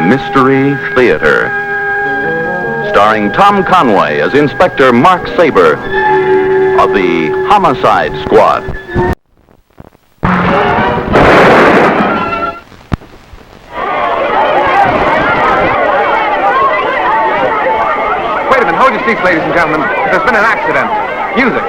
Mystery Theater, starring Tom Conway as Inspector Mark Saber of the Homicide Squad. Wait a minute, hold your seats, ladies and gentlemen. There's been an accident. Music.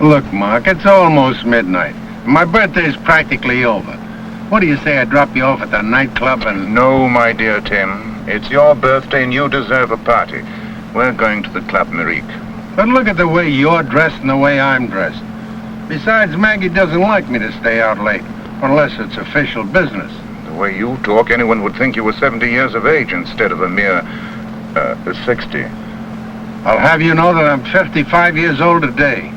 Look, Mark, it's almost midnight. My birthday's practically over. What do you say I drop you off at the nightclub and... No, my dear Tim. It's your birthday and you deserve a party. We're going to the Club Mirique. But look at the way you're dressed and the way I'm dressed. Besides, Maggie doesn't like me to stay out late, unless it's official business. The way you talk, anyone would think you were 70 years of age instead of a mere, 60. I'll have you know that I'm 55 years old today.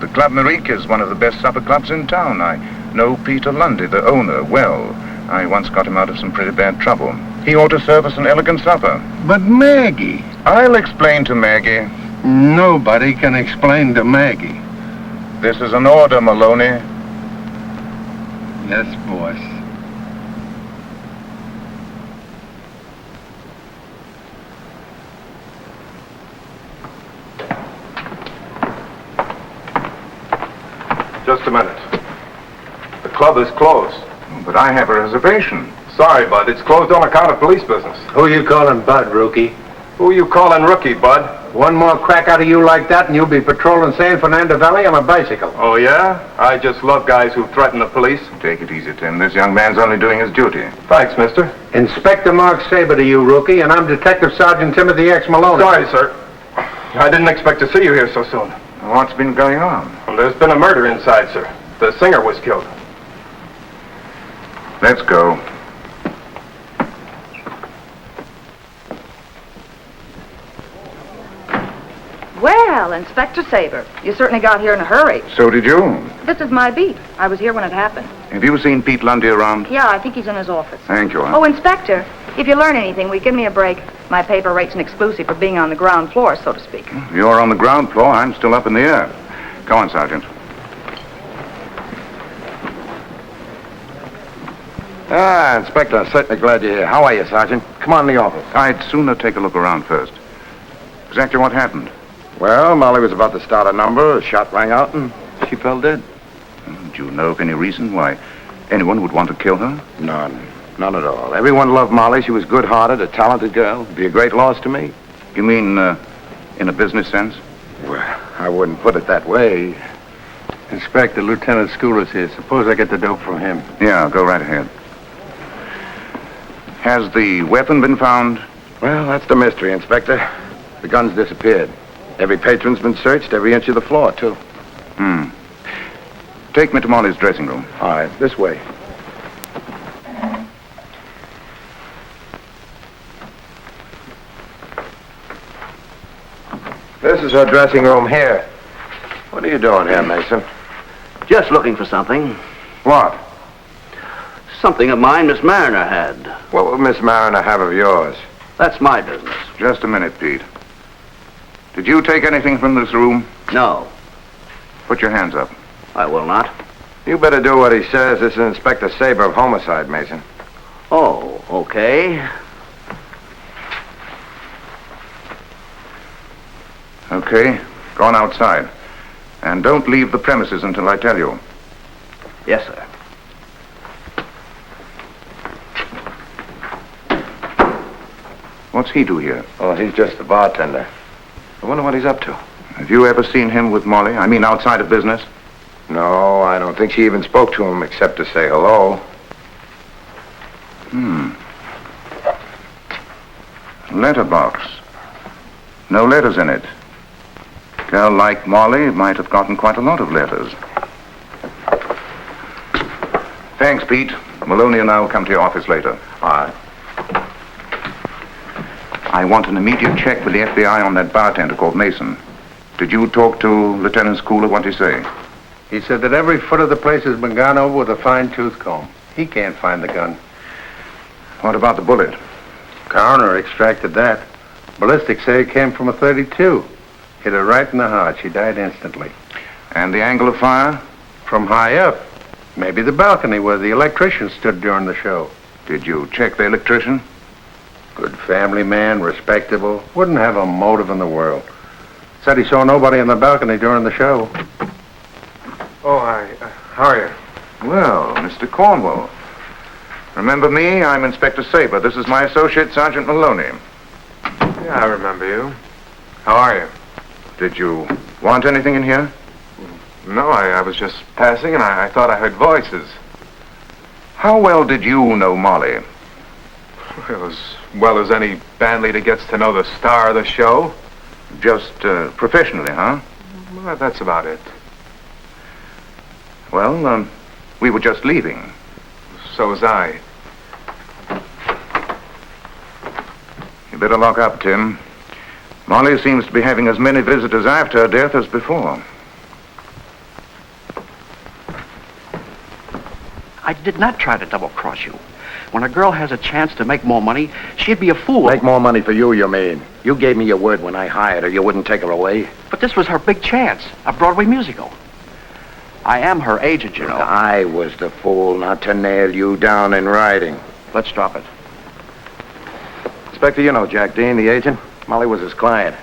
The Club Mirique is one of the best supper clubs in town. I know Peter Lundy, the owner, well. I once got him out of some pretty bad trouble. He ought to serve us an elegant supper. But Maggie... I'll explain to Maggie. Nobody can explain to Maggie. This is an order, Maloney. Yes, boss. Just a minute. The club is closed. But I have a reservation. Sorry, Bud. It's closed on account of police business. Who you calling Bud, rookie? Who you calling rookie, Bud? One more crack out of you like that and you'll be patrolling San Fernando Valley on a bicycle. Oh, yeah? I just love guys who threaten the police. Take it easy, Tim. This young man's only doing his duty. Thanks, mister. Inspector Mark Saber to you, rookie, and I'm Detective Sergeant Timothy X. Maloney. Sorry, sir. I didn't expect to see you here so soon. What's been going on? Well, there's been a murder inside, sir. The singer was killed. Let's go. Well, Inspector Saber, you certainly got here in a hurry. So did you. This is my beat. I was here when it happened. Have you seen Pete Lundy around? Yeah, I think he's in his office. Thank you. Oh, Inspector, if you learn anything, will you give me a break? My paper rates an exclusive for being on the ground floor, so to speak. You're on the ground floor. I'm still up in the air. Go on, Sergeant. Inspector, I'm certainly glad you're here. How are you, Sergeant? Come on in the office. I'd sooner take a look around first. Exactly what happened? Well, Molly was about to start a number, a shot rang out, and she fell dead. Do you know of any reason why anyone would want to kill her? None. None at all. Everyone loved Molly. She was good-hearted, a talented girl. It'd be a great loss to me. You mean, in a business sense? Well, I wouldn't put it that way. Inspector, Lieutenant Schooler's here. Suppose I get the dope from him. Yeah, go right ahead. Has the weapon been found? Well, that's the mystery, Inspector. The gun's disappeared. Every patron's been searched, every inch of the floor, too. Take me to Molly's dressing room. All right, this way. This is her dressing room here. What are you doing here, Mason? Just looking for something. What? Something of mine Miss Mariner had. What would Miss Mariner have of yours? That's my business. Just a minute, Pete. Did you take anything from this room? No, Put your hands up. I will not. You better do what he says. This is Inspector Saber of Homicide, Mason. Oh, okay. Okay, go on outside. And don't leave the premises until I tell you. Yes, sir. What's he do here? Oh, he's just the bartender. I wonder what he's up to. Have you ever seen him with Molly? I mean, outside of business? No, I don't think she even spoke to him except to say hello. Letterbox. No letters in it. Girl like Molly might have gotten quite a lot of letters. Thanks, Pete. Maloney and I will come to your office later. All right. I want an immediate check with the FBI on that bartender called Mason. Did you talk to Lieutenant Schooler? What did he say? He said that every foot of the place has been gone over with a fine-tooth comb. He can't find the gun. What about the bullet? Coroner extracted that. Ballistics say it came from a .32. Hit her right in the heart. She died instantly. And the angle of fire? From high up. Maybe the balcony where the electrician stood during the show. Did you check the electrician? Good family man, respectable. Wouldn't have a motive in the world. Said he saw nobody on the balcony during the show. Oh, hi. How are you? Well, Mr. Cornwell. Remember me? I'm Inspector Saber. This is my associate, Sergeant Maloney. Yeah, I remember you. How are you? Did you want anything in here? No, I was just passing, and I thought I heard voices. How well did you know Molly? As well as any band leader gets to know the star of the show. Just professionally, huh? Well, that's about it. Well, we were just leaving. So was I. You better lock up, Tim. Molly seems to be having as many visitors after her death as before. I did not try to double-cross you. When a girl has a chance to make more money, she'd be a fool. Make more money for you, you mean? You gave me your word when I hired her. You wouldn't take her away. But this was her big chance, a Broadway musical. I am her agent, you know. I was the fool not to nail you down in writing. Let's drop it. Inspector, you know Jack Dean, the agent. Molly was his client.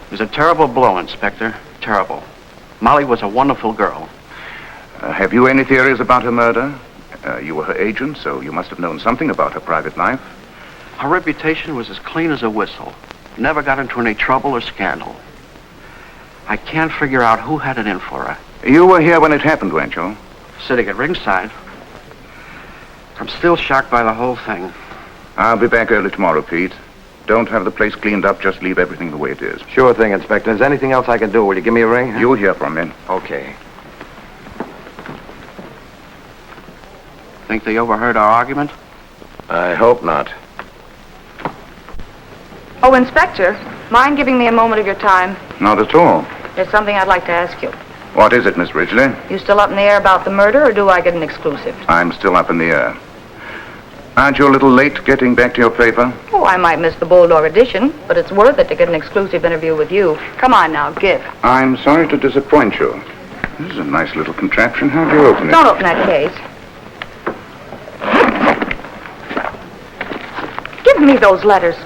It was a terrible blow, Inspector. Terrible. Molly was a wonderful girl. Have you any theories about her murder? You were her agent, so you must have known something about her private life. Her reputation was as clean as a whistle. Never got into any trouble or scandal. I can't figure out who had it in for her. You were here when it happened, weren't you? Sitting at ringside. I'm still shocked by the whole thing. I'll be back early tomorrow, Pete. Don't have the place cleaned up, just leave everything the way it is. Sure thing, Inspector. Is there anything else I can do? Will you give me a ring? You'll hear from me. Okay. Think they overheard our argument? I hope not. Oh, Inspector, mind giving me a moment of your time? Not at all. There's something I'd like to ask you. What is it, Miss Ridgely? You still up in the air about the murder, or do I get an exclusive? I'm still up in the air. Aren't you a little late getting back to your paper? Oh, I might miss the Bulldog edition, but it's worth it to get an exclusive interview with you. Come on now, give. I'm sorry to disappoint you. This is a nice little contraption. How do you open it? Don't open that case. Give me those letters.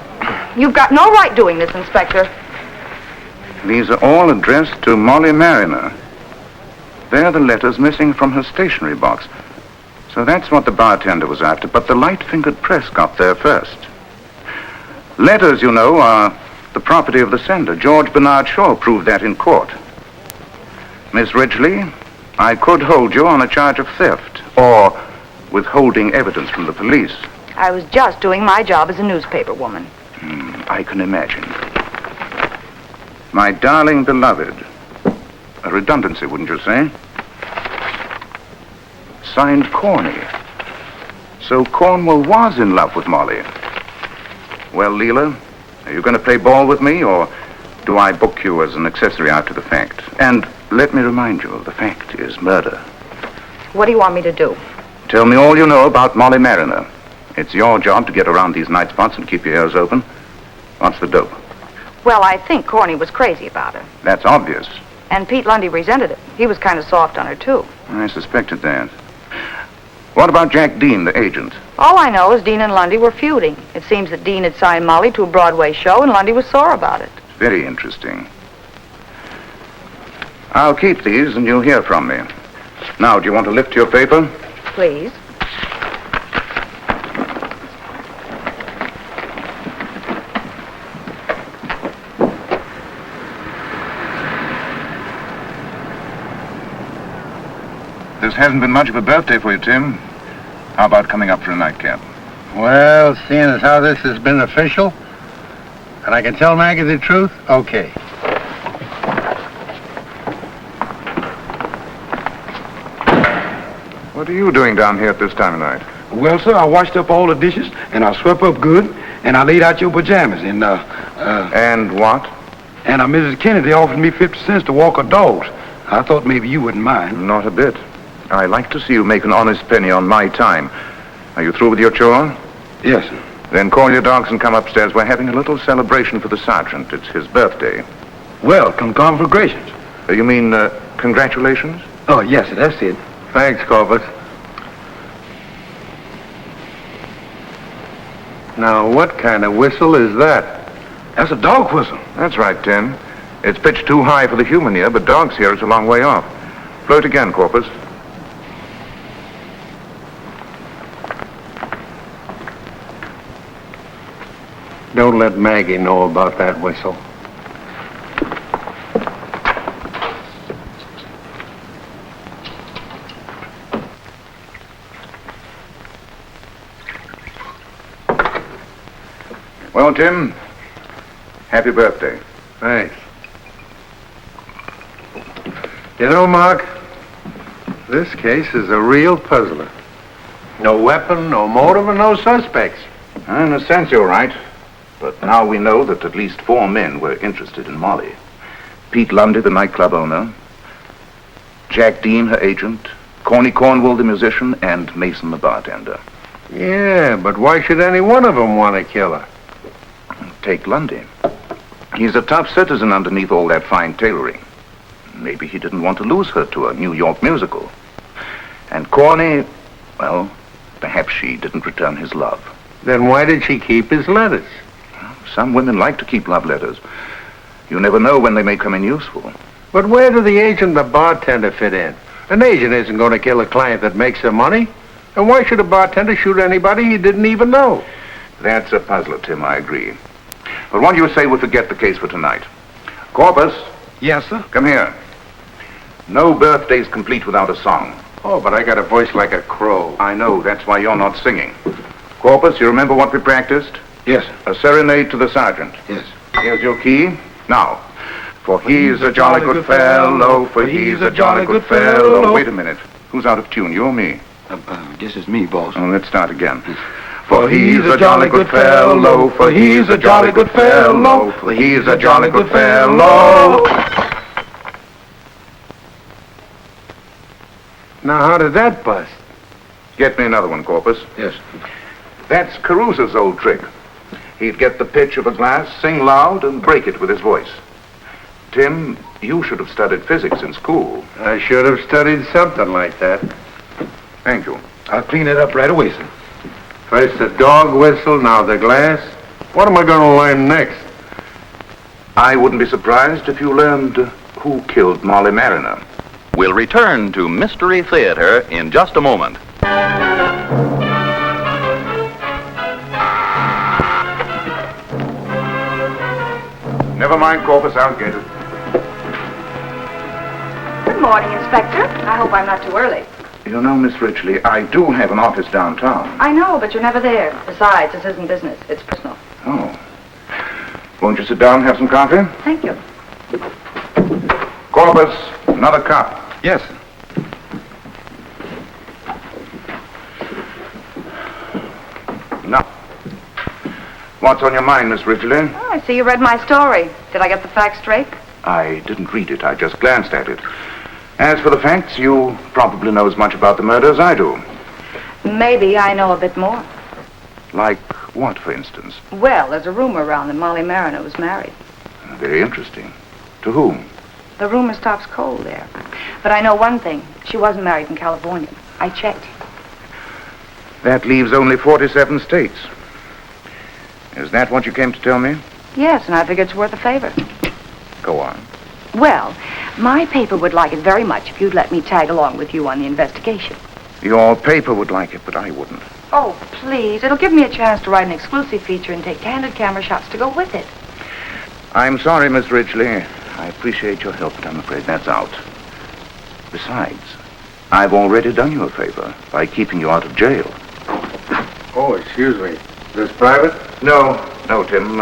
You've got no right doing this, Inspector. These are all addressed to Molly Mariner. They're the letters missing from her stationery box. So that's what the bartender was after, but the light-fingered press got there first. Letters, you know, are the property of the sender. George Bernard Shaw proved that in court. Miss Ridgely, I could hold you on a charge of theft or withholding evidence from the police. I was just doing my job as a newspaper woman. I can imagine. My darling beloved. A redundancy, wouldn't you say? Signed Corny. So Cornwell was in love with Molly. Well, Leela, are you going to play ball with me, or do I book you as an accessory after the fact? And let me remind you, the fact is murder. What do you want me to do? Tell me all you know about Molly Mariner. It's your job to get around these night spots and keep your ears open. What's the dope? Well, I think Corny was crazy about her. That's obvious. And Pete Lundy resented it. He was kind of soft on her, too. I suspected that. What about Jack Dean, the agent? All I know is Dean and Lundy were feuding. It seems that Dean had signed Molly to a Broadway show, and Lundy was sore about it. Very interesting. I'll keep these, and you'll hear from me. Now, do you want to lift your paper? Please. This hasn't been much of a birthday for you, Tim. How about coming up for a nightcap? Well, seeing as how this has been official, and I can tell Maggie the truth, okay. What are you doing down here at this time of night? Well, sir, I washed up all the dishes, and I swept up good, And I laid out your pajamas, and, And what? and Mrs. Kennedy offered me 50 cents to walk her dogs. I thought maybe you wouldn't mind. Not a bit. I like to see you make an honest penny on my time. Are you through with your chore? Yes, sir. Then call your dogs and come upstairs. We're having a little celebration for the sergeant. It's his birthday. Well, congratulations. You mean, congratulations? Oh, yes, sir, that's it. Thanks, Corpus. Now, what kind of whistle is that? That's a dog whistle. That's right, Tim. It's pitched too high for the human ear, but dogs hear it's a long way off. Blow it again, Corpus. Don't let Maggie know about that whistle. Well, Tim, happy birthday. Thanks. You know, Mark, this case is a real puzzler. No weapon, no motive, and no suspects. In a sense, you're right. But now we know that at least 4 men were interested in Molly. Pete Lundy, the nightclub owner, Jack Dean, her agent, Corny Cornwall, the musician, and Mason, the bartender. Yeah, but why should any one of them want to kill her? Take Lundy. He's a tough citizen underneath all that fine tailoring. Maybe he didn't want to lose her to a New York musical. And Corny, well, perhaps she didn't return his love. Then why did she keep his letters? Some women like to keep love letters. You never know when they may come in useful. But where do the agent and the bartender fit in? An agent isn't going to kill a client that makes her money. And why should a bartender shoot anybody he didn't even know? That's a puzzler, Tim, I agree. But what do you say we forget the case for tonight? Corpus, Yes, sir. come here. No birthday's complete without a song. Oh, but I got a voice like a crow. I know, that's why you're not singing. Corpus, you remember what we practiced? Yes, sir. A serenade to the sergeant. Yes. Here's your key. Now, for he's a jolly good fellow, for he's a jolly good fellow. Wait a minute. Who's out of tune, you or me? This is me, boss. Oh, let's start again. For he's a jolly good fellow, for he's a jolly good fellow, for he's a jolly good fellow. Now, how did that bust? Get me another one, Corpus. Yes. That's Caruso's old trick. He'd get the pitch of a glass, sing loud, and break it with his voice. Tim, you should have studied physics in school. I should have studied something like that. Thank you. I'll clean it up right away, sir. First the dog whistle, now the glass. What am I going to learn next? I wouldn't be surprised if you learned who killed Molly Mariner. We'll return to Mystery Theater in just a moment. Never mind, Corpus, I'll get it. Good morning, Inspector. I hope I'm not too early. You know, Miss Ridgely, I do have an office downtown. I know, but you're never there. Besides, this isn't business. It's personal. Oh. Won't you sit down and have some coffee? Thank you. Corpus, another cup. Yes, sir. Now, what's on your mind, Miss Ridgely? Oh, I see you read my story. Did I get the facts straight? I didn't read it. I just glanced at it. As for the facts, you probably know as much about the murder as I do. Maybe I know a bit more. Like what, for instance? Well, there's a rumor around that Molly Mariner was married. Very interesting. To whom? The rumor stops cold there. But I know one thing. She wasn't married in California. I checked. That leaves only 47 states. Is that what you came to tell me? Yes, and I figure it's worth a favor. Go on. Well, my paper would like it very much if you'd let me tag along with you on the investigation. Your paper would like it, but I wouldn't. Oh, please. It'll give me a chance to write an exclusive feature and take candid camera shots to go with it. I'm sorry, Miss Ridgely. I appreciate your help, but I'm afraid that's out. Besides, I've already done you a favor by keeping you out of jail. Oh, excuse me. Is this private? No, Tim.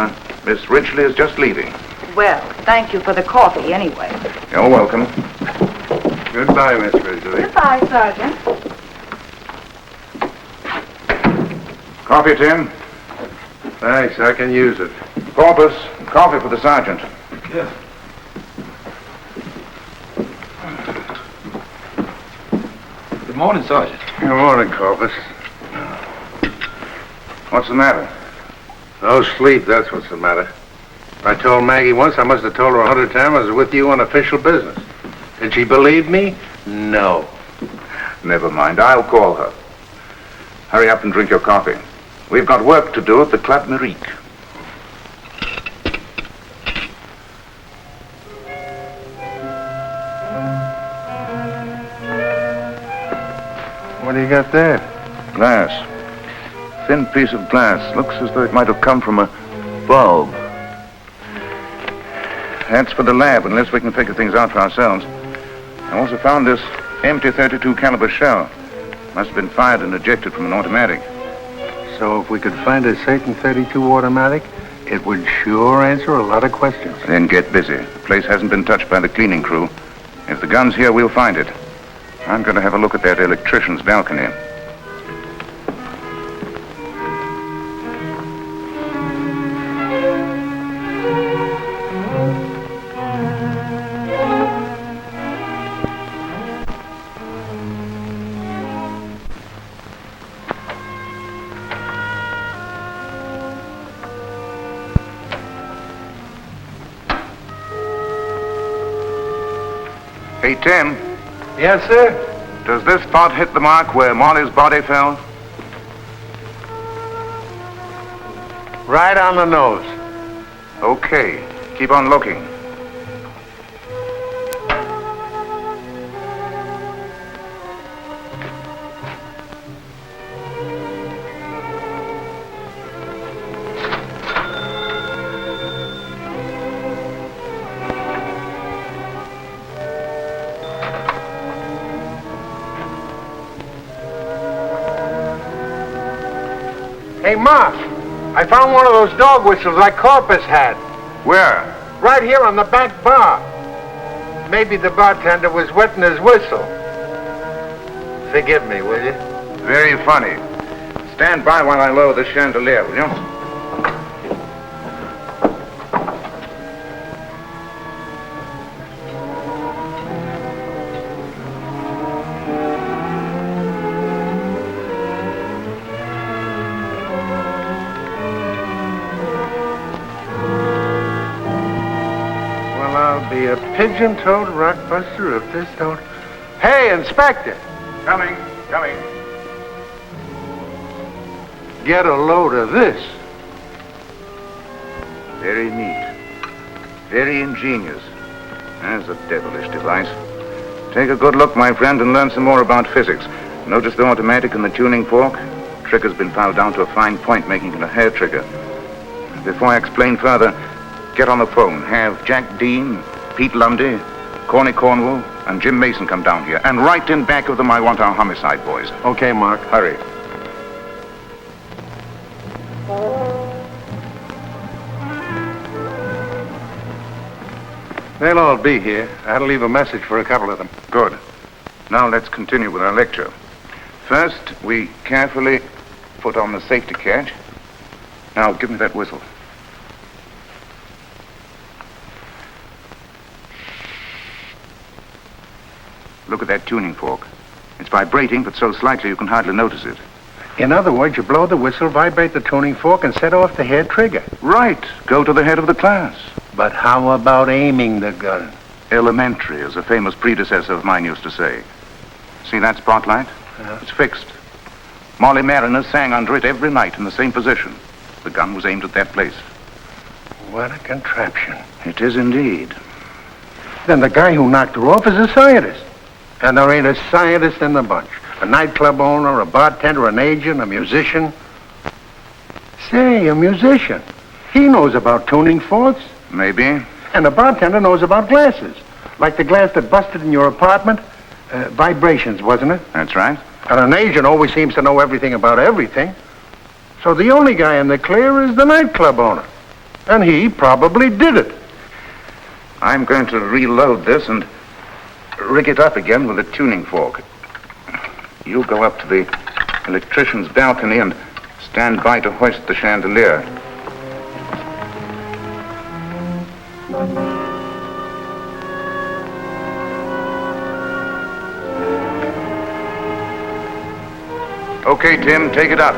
Miss Ridgely is just leaving. Well, thank you for the coffee anyway. You're welcome. Goodbye, Miss Ridgely. Goodbye, Sergeant. Coffee, Tim? Thanks, I can use it. Corpus, coffee for the sergeant. Yeah. Good morning, Sergeant. Good morning, Corpus. What's the matter? No sleep, that's what's the matter. I told Maggie once, I must have told her 100 times I was with you on official business. Did she believe me? No. Never mind, I'll call her. Hurry up and drink your coffee. We've got work to do at the Club Merique. What do you got there? Glass. Thin piece of glass. Looks as though it might have come from a bulb. That's for the lab, unless we can figure things out for ourselves. I also found this empty .32 caliber shell. Must have been fired and ejected from an automatic. So if we could find a certain .32 automatic, it would sure answer a lot of questions. Then get busy. The place hasn't been touched by the cleaning crew. If the gun's here, we'll find it. I'm going to have a look at that electrician's balcony. Hey, Tim. Yes, sir? Does this spot hit the mark where Molly's body fell? Right on the nose. Okay. Keep on looking. Hey, Mark, I found one of those dog whistles like Corpus had. Where? Right here on the back bar. Maybe the bartender was wetting his whistle. Forgive me, will you? Very funny. Stand by while I lower the chandelier, will you? Be a pigeon-toed rockbuster if this don't... Hey, Inspector! Coming. Get a load of this. Very neat. Very ingenious. That's a devilish device. Take a good look, my friend, and learn some more about physics. Notice the automatic and the tuning fork? Trigger's been filed down to a fine point, making it a hair trigger. Before I explain further, get on the phone. Have Jack Dean, Pete Lundy, Corny Cornwall, and Jim Mason come down here. And right in back of them, I want our homicide boys. Okay, Mark. Hurry. They'll all be here. I had to leave a message for a couple of them. Good. Now let's continue with our lecture. First, we carefully put on the safety catch. Now, give me that whistle. Look at that tuning fork. It's vibrating, but so slightly you can hardly notice it. In other words, you blow the whistle, vibrate the tuning fork, and set off the hair trigger. Right. Go to the head of the class. But how about aiming the gun? Elementary, as a famous predecessor of mine used to say. See that spotlight? Yeah. It's fixed. Molly Mariner sang under it every night in the same position. The gun was aimed at that place. What a contraption. It is indeed. Then the guy who knocked her off is a scientist. And there ain't a scientist in the bunch. A nightclub owner, a bartender, an agent, a musician. Say, a musician. He knows about tuning forks. Maybe. And the bartender knows about glasses. Like the glass that busted in your apartment. Vibrations, wasn't it? That's right. And an agent always seems to know everything about everything. So the only guy in the clear is the nightclub owner. And he probably did it. I'm going to reload this and rig it up again with a tuning fork. You go up to the electrician's balcony and stand by to hoist the chandelier. Okay, Tim, take it up.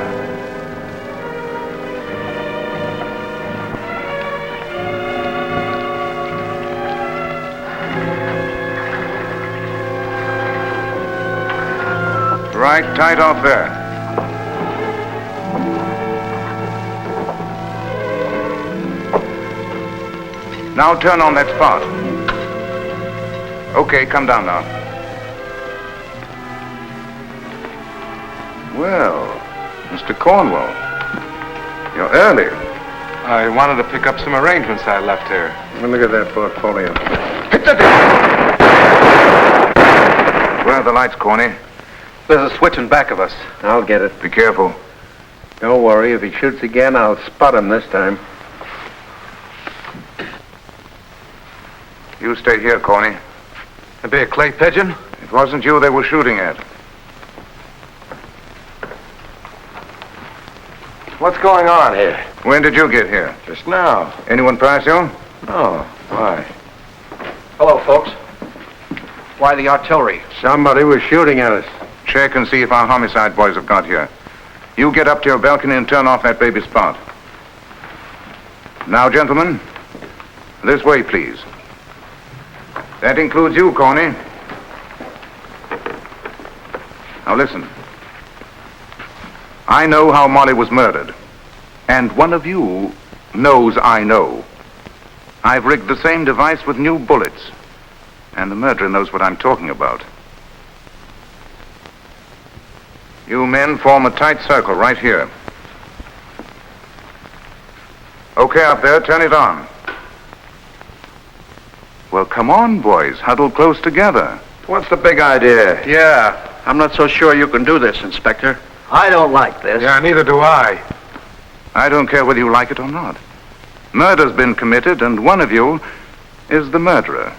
Right, tight off there. Now turn on that spot. Okay, come down now. Well, Mr. Cornwell, you're early. I wanted to pick up some arrangements I left here. Let me look at that portfolio. Hit the deck! Where are the lights, Corny? There's a switch in back of us. I'll get it. Be careful. Don't worry. If he shoots again, I'll spot him this time. You stay here, Corny. There be a clay pigeon? It wasn't you they were shooting at. What's going on here? When did you get here? Just now. Anyone pass you? Oh, why? Hello, folks. Why the artillery? Somebody was shooting at us. Check and see if our homicide boys have got here. You get up to your balcony and turn off that baby spot. Now, gentlemen, this way, please. That includes you, Corny. Now listen. I know how Molly was murdered. And one of you knows I know. I've rigged the same device with new bullets. And the murderer knows what I'm talking about. You men form a tight circle right here. Okay, up there, turn it on. Well, come on, boys. Huddle close together. What's the big idea? Yeah, I'm not so sure you can do this, Inspector. I don't like this. Yeah, neither do I. I don't care whether you like it or not. Murder's been committed, and one of you is the murderer.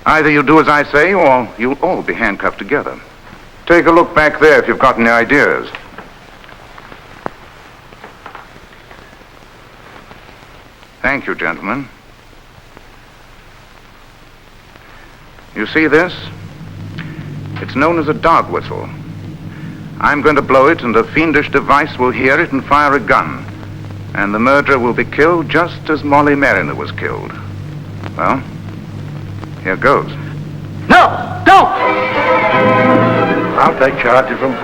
Either you do as I say, or you'll all be handcuffed together. Take a look back there if you've got any ideas. Thank you, gentlemen. You see this? It's known as a dog whistle. I'm going to blow it, and a fiendish device will hear it and fire a gun. And the murderer will be killed just as Molly Mariner was killed. Well, here goes. No, don't! I'll take charge of him.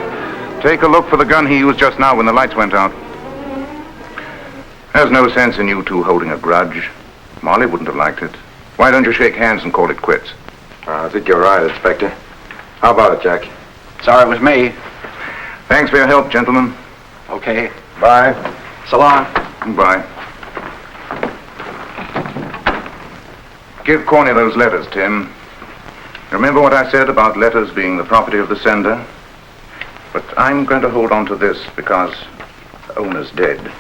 Take a look for the gun he used just now when the lights went out. There's no sense in you two holding a grudge. Molly wouldn't have liked it. Why don't you shake hands and call it quits? I think you're right, Inspector. How about it, Jack? Sorry it was me. Thanks for your help, gentlemen. Okay. Bye. So long. Goodbye. Give Corny those letters, Tim. Remember what I said about letters being the property of the sender? But I'm going to hold on to this because the owner's dead.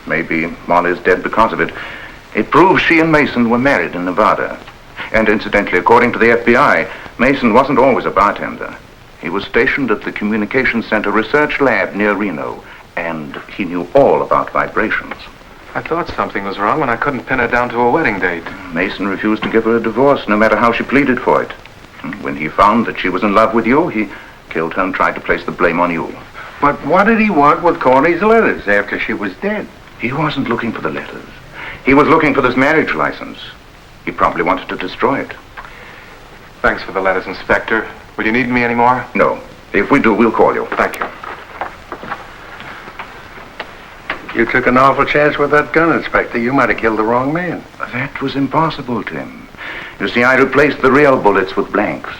Maybe Molly's dead because of it. It proves she and Mason were married in Nevada. And incidentally, according to the FBI, Mason wasn't always a bartender. He was stationed at the Communications Center Research Lab near Reno, and he knew all about vibrations. I thought something was wrong when I couldn't pin her down to a wedding date. Mason refused to give her a divorce, no matter how she pleaded for it. When he found that she was in love with you, he killed her and tried to place the blame on you. But what did he want with Corny's letters after she was dead? He wasn't looking for the letters. He was looking for this marriage license. He probably wanted to destroy it. Thanks for the letters, Inspector. Will you need me anymore? No. If we do, we'll call you. Thank you. You took an awful chance with that gun, Inspector. You might have killed the wrong man. That was impossible, Tim. You see, I replaced the real bullets with blanks.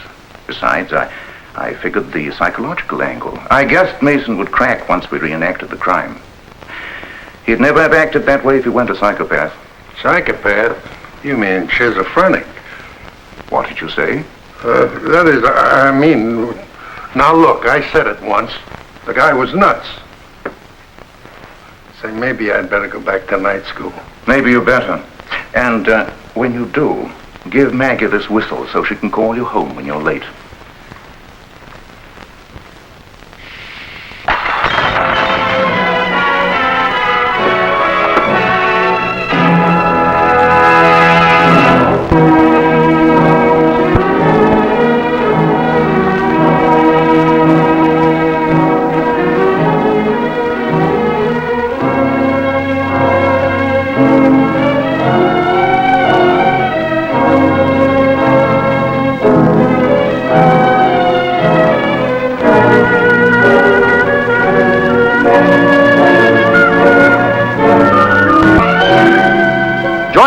Besides, I figured the psychological angle. I guessed Mason would crack once we reenacted the crime. He'd never have acted that way if he weren't a psychopath. Psychopath? You mean schizophrenic? What did you say? That is, I mean, now look, I said it once. The guy was nuts. Say, maybe I'd better go back to night school. Maybe you better. And when you do, give Maggie this whistle so she can call you home when you're late.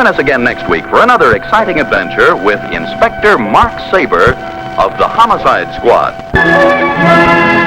Join us again next week for another exciting adventure with Inspector Mark Saber of the Homicide Squad.